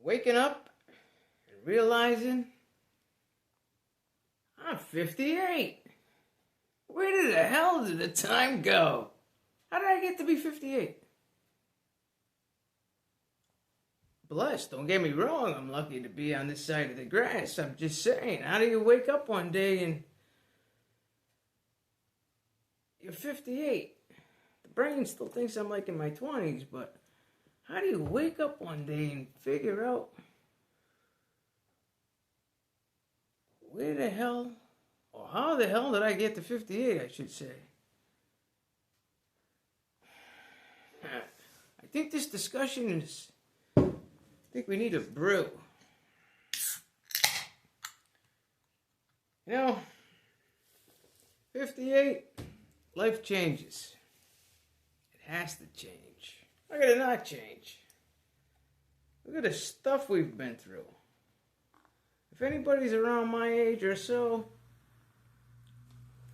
waking up and realizing I'm 58. Where the hell did the time go? How did I get to be 58? Blessed, don't get me wrong, I'm lucky to be on this side of the grass. I'm just saying, how do you wake up one day and you're 58? The brain still thinks I'm like in my 20s, but how do you wake up one day and figure out where the hell, or how the hell did I get to 58, I should say? I think this discussion is, I think we need a brew. You know, 58, life changes. It has to change. How could it not change? Look at the stuff we've been through. If anybody's around my age or so,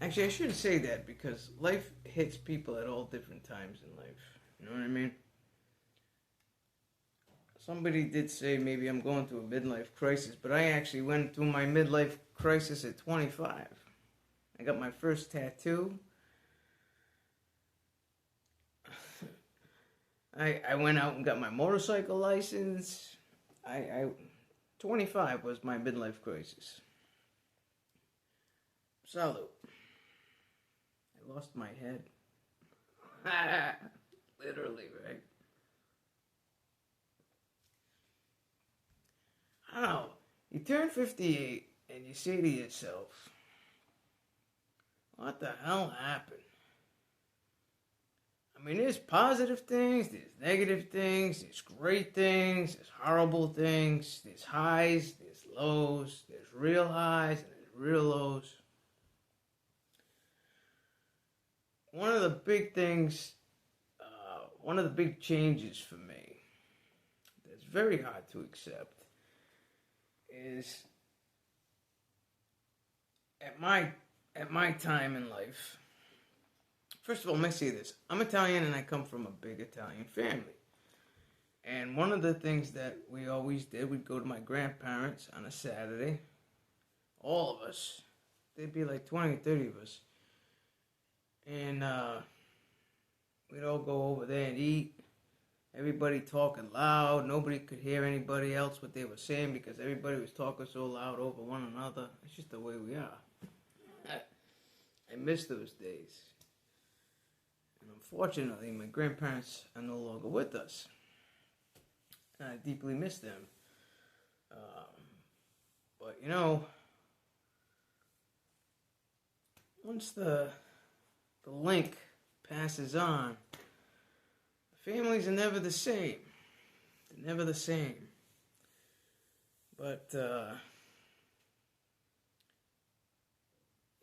actually I shouldn't say that because life hits people at all different times in life. You know what I mean? Somebody did say maybe I'm going through a midlife crisis, but I actually went through my midlife crisis at 25. I got my first tattoo. I went out and got my motorcycle license. 25 was my midlife crisis. Salute. I lost my head. Literally, right? I don't know. You turn 58 and you say to yourself, what the hell happened? I mean, there's positive things, there's negative things, there's great things, there's horrible things, there's highs, there's lows, there's real highs, and there's real lows. One of the big things, one of the big changes for me that's very hard to accept is at my time in life. First of all, let me say this. I'm Italian and I come from a big Italian family. And one of the things that we always did, we'd go to my grandparents on a Saturday. All of us. There'd be like 20 or 30 of us. And we'd all go over there and eat. Everybody talking loud. Nobody could hear anybody else what they were saying because everybody was talking so loud over one another. It's just the way we are. I miss those days. And unfortunately, my grandparents are no longer with us. And I deeply miss them. But, you know, once the link passes on, the families are never the same. They're never the same. But,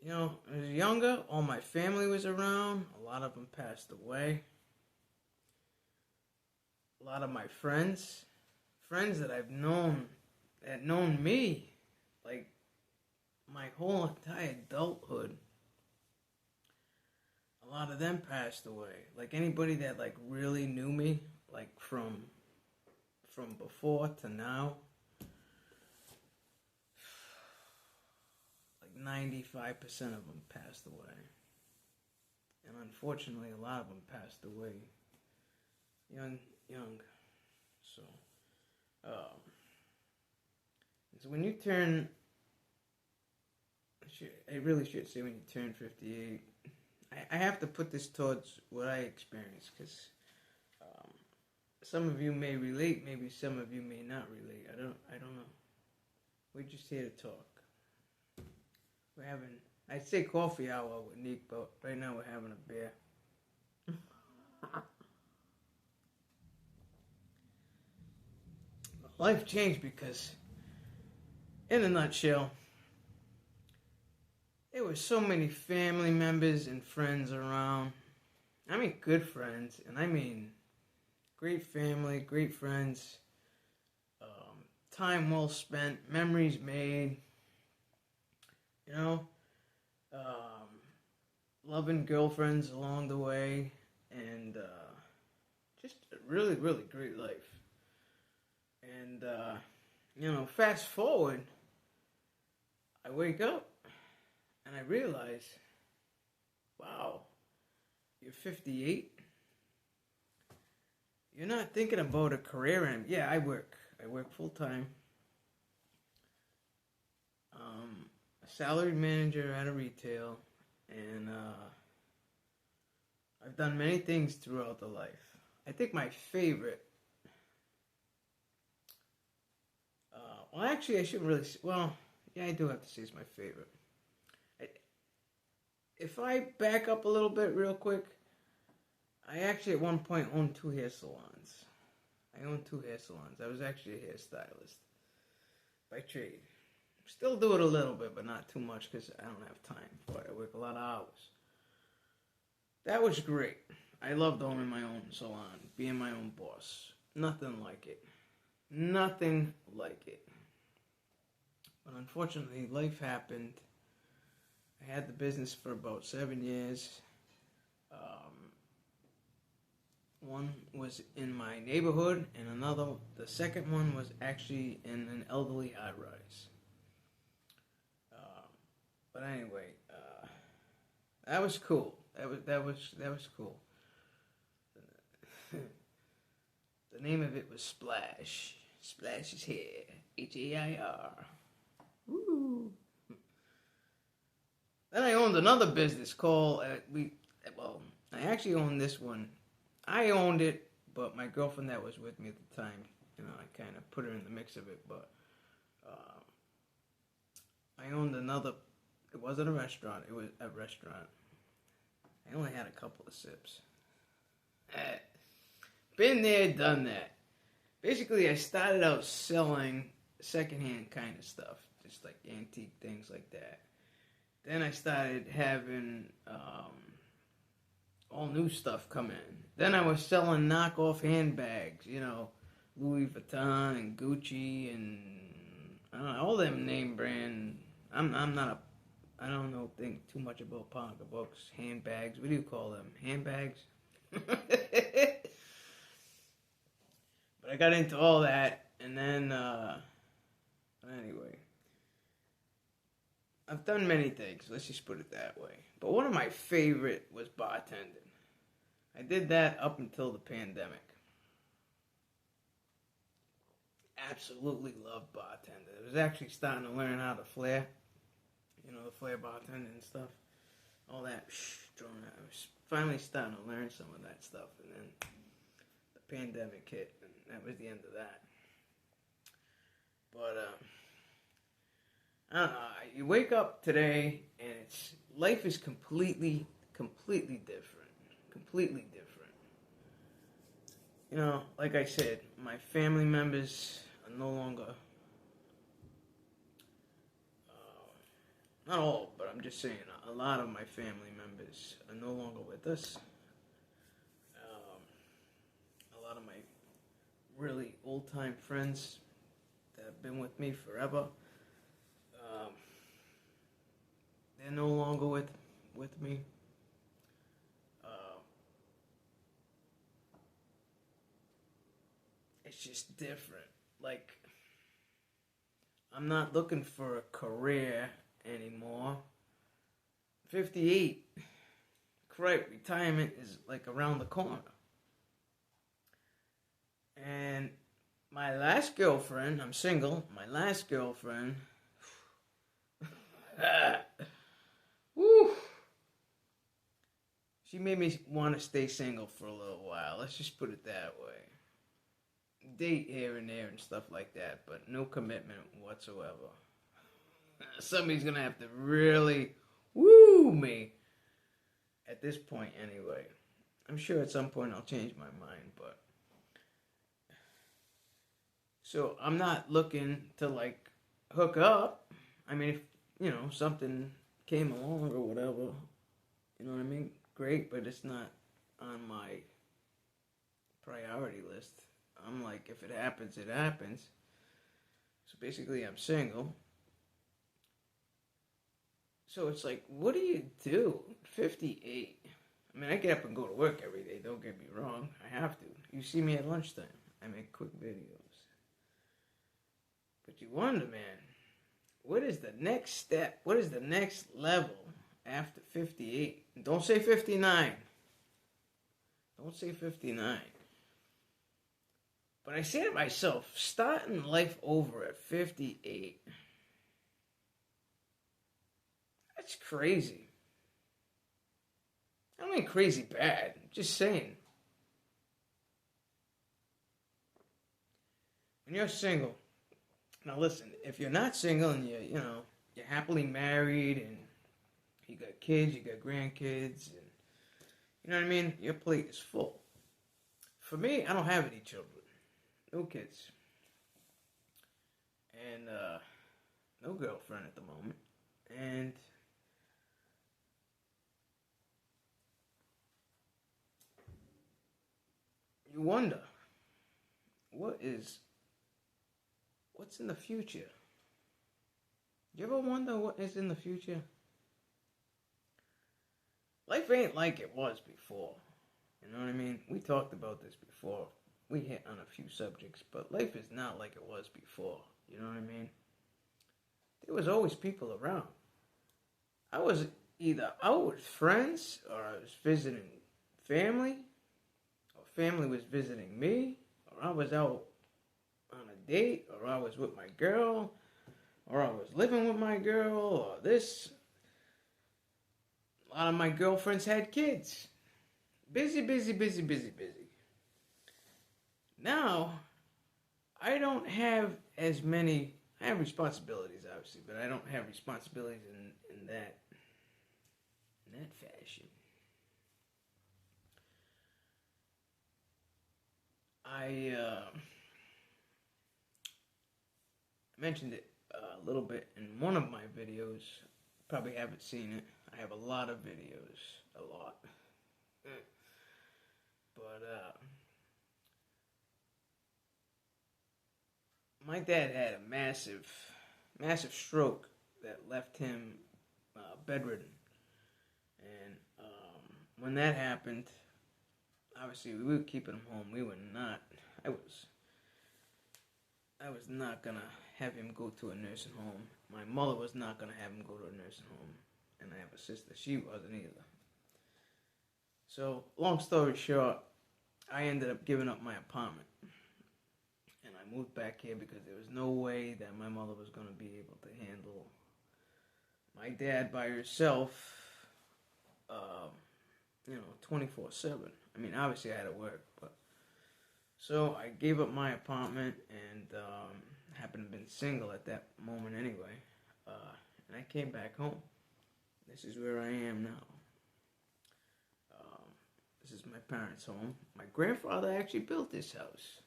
you know, when I was younger, all my family was around. A lot of them passed away. A lot of my friends that I've known, that known me, like, my whole entire adulthood, a lot of them passed away. Like, anybody that, like, really knew me, like, from before to now, 95% of them passed away. And unfortunately, a lot of them passed away young. So, so when you turn, I really should say when you turn 58, I have to put this towards what I experienced, because some of you may relate, maybe some of you may not relate. I don't know. We're just here to talk. We're having, I'd say coffee hour with Nick, but right now we're having a beer. Life changed because, in a nutshell, there were so many family members and friends around. I mean good friends, and I mean great family, great friends, time well spent, memories made. You know, loving girlfriends along the way, and just a really, really great life. And, fast forward, I wake up and I realize, wow, you're 58. You're not thinking about a career in. Yeah, I work. I work full time. A salaried manager at a retail, and I've done many things throughout the life. I think my favorite. Well, actually, I shouldn't really. Well, yeah, I do have to say it's my favorite. If I back up a little bit real quick, I actually at one point owned 2 hair salons. I owned 2 hair salons. I was actually a hairstylist by trade. Still do it a little bit, but not too much because I don't have time for it. I work a lot of hours. That was great. I loved owning my own salon, being my own boss. Nothing like it. Nothing like it. But unfortunately, life happened. I had the business for about 7 years. One was in my neighborhood, and the second one was actually in an elderly high-rise. But anyway, that was cool. That was cool. The name of it was Splash. Splash is here. Hair. Woo. Then I owned another business called I actually owned this one. I owned it, but my girlfriend that was with me at the time, I kind of put her in the mix of it. But I owned another. It wasn't a restaurant. It was a restaurant. I only had a couple of sips. Been there, done that. Basically, I started out selling secondhand kind of stuff, just like antique things like that. Then I started having all new stuff come in. Then I was selling knockoff handbags, Louis Vuitton and Gucci and I don't know, all them name brand. I don't think too much about pocketbooks, handbags. What do you call them? Handbags? But I got into all that, and then anyway. I've done many things, let's just put it that way. But one of my favorite was bartending. I did that up until the pandemic. Absolutely loved bartending. I was actually starting to learn how to flare. The flare bartending and stuff. All that drone. I was finally starting to learn some of that stuff. And then the pandemic hit, and that was the end of that. But, I don't know. You wake up today, and life is completely different. Completely different. Like I said, my family members are no longer, not all, but I'm just saying, a lot of my family members are no longer with us. A lot of my really old-time friends that have been with me forever, they're no longer with me. It's just different. Like, I'm not looking for a career anymore. 58. Correct. Retirement is like around the corner. And my last girlfriend, I'm single, my last girlfriend, woo, she made me want to stay single for a little while. Let's just put it that way. Date here and there and stuff like that, but no commitment whatsoever. Somebody's gonna have to really woo me at this point anyway. I'm sure at some point I'll change my mind, but so I'm not looking to like hook up. I mean, if something came along or whatever, you know what I mean? Great, but it's not on my priority list. I'm like, if it happens, it happens. So basically, I'm single. So it's like, what do you do? 58. I mean, I get up and go to work every day. Don't get me wrong. I have to. You see me at lunchtime. I make quick videos. But you wonder, man, what is the next step? What is the next level after 58? Don't say 59. Don't say 59. But I say to myself, starting life over at 58, that's crazy. I don't mean crazy bad. I'm just saying. When you're single, now listen, if you're not single and you're happily married and you got kids, you got grandkids, and you know what I mean, your plate is full. For me, I don't have any children, no kids, and no girlfriend at the moment, and you wonder, what's in the future? You ever wonder what is in the future? Life ain't like it was before. You know what I mean? We talked about this before. We hit on a few subjects, but life is not like it was before. You know what I mean? There was always people around. I was either out with friends, or I was visiting family, or family was visiting me, or I was out on a date, or I was with my girl, or I was living with my girl, or this. A lot of my girlfriends had kids. Busy, busy, busy, busy, busy. Now, I don't have as many. I have responsibilities, obviously, but I don't have responsibilities in that fashion. I mentioned it a little bit in one of my videos. Probably haven't seen it. I have a lot of videos. A lot. But, my dad had a massive stroke that left him bedridden. And when that happened, obviously we were keeping him home. We were not. I was not gonna have him go to a nursing home. My mother was not gonna have him go to a nursing home, and I have a sister. She wasn't either. So, long story short, I ended up giving up my apartment, and I moved back here because there was no way that my mother was gonna be able to handle my dad by herself. 24/7. I mean, obviously I had to work, but so I gave up my apartment and happened to have been single at that moment anyway, and I came back home. This is where I am now. This is my parents' home. My grandfather actually built this house,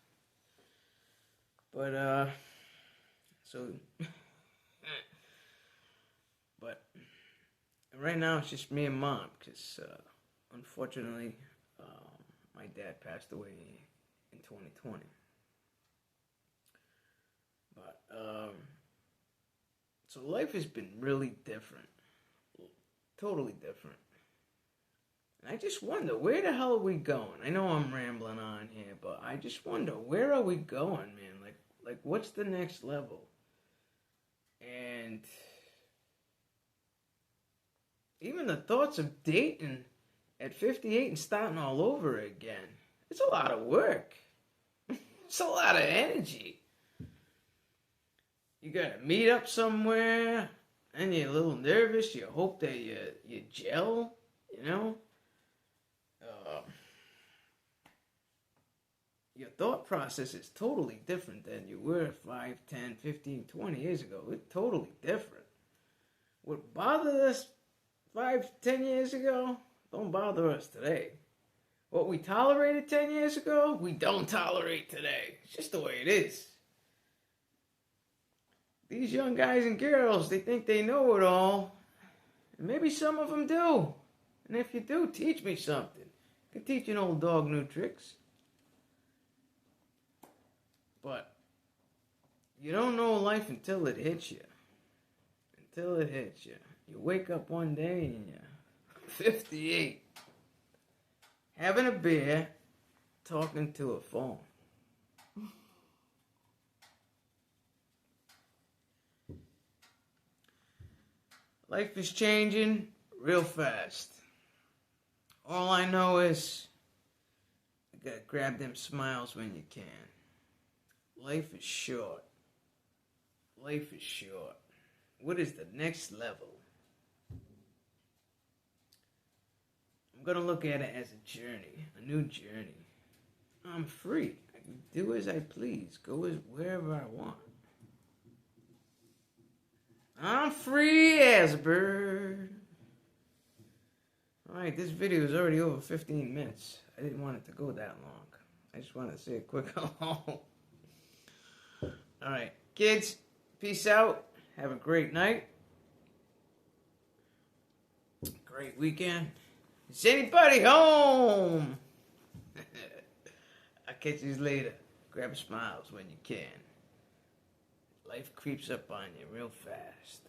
but but right now it's just me and mom because unfortunately my dad passed away in 2020. But so life has been really different, totally different. And I just wonder, where the hell are we going? I know I'm rambling on here, but I just wonder, where are we going, man? Like what's the next level? And even the thoughts of dating at 58 and starting all over again, it's a lot of work. It's a lot of energy. You gotta meet up somewhere, and you're a little nervous. You hope that you gel, you know? Your thought process is totally different than you were 5, 10, 15, 20 years ago. It's totally different. What bothered us 5, 10 years ago don't bother us today. What we tolerated 10 years ago, we don't tolerate today. It's just the way it is. These young guys and girls, they think they know it all. And maybe some of them do. And if you do, teach me something. You can teach an old dog new tricks. But you don't know life until it hits you. Until it hits you. You wake up one day and you're 58. Having a beer, talking to a phone. Life is changing real fast. All I know is you gotta grab them smiles when you can. Life is short. Life is short. What is the next level? I'm gonna look at it as a journey, a new journey. I'm free. I can do as I please, go wherever I want. I'm free as a bird. Alright, this video is already over 15 minutes. I didn't want it to go that long. I just wanted to say a quick hello. Alright, kids, peace out. Have a great night. Great weekend. Is anybody home? I'll catch you later. Grab smiles when you can. Life creeps up on you real fast.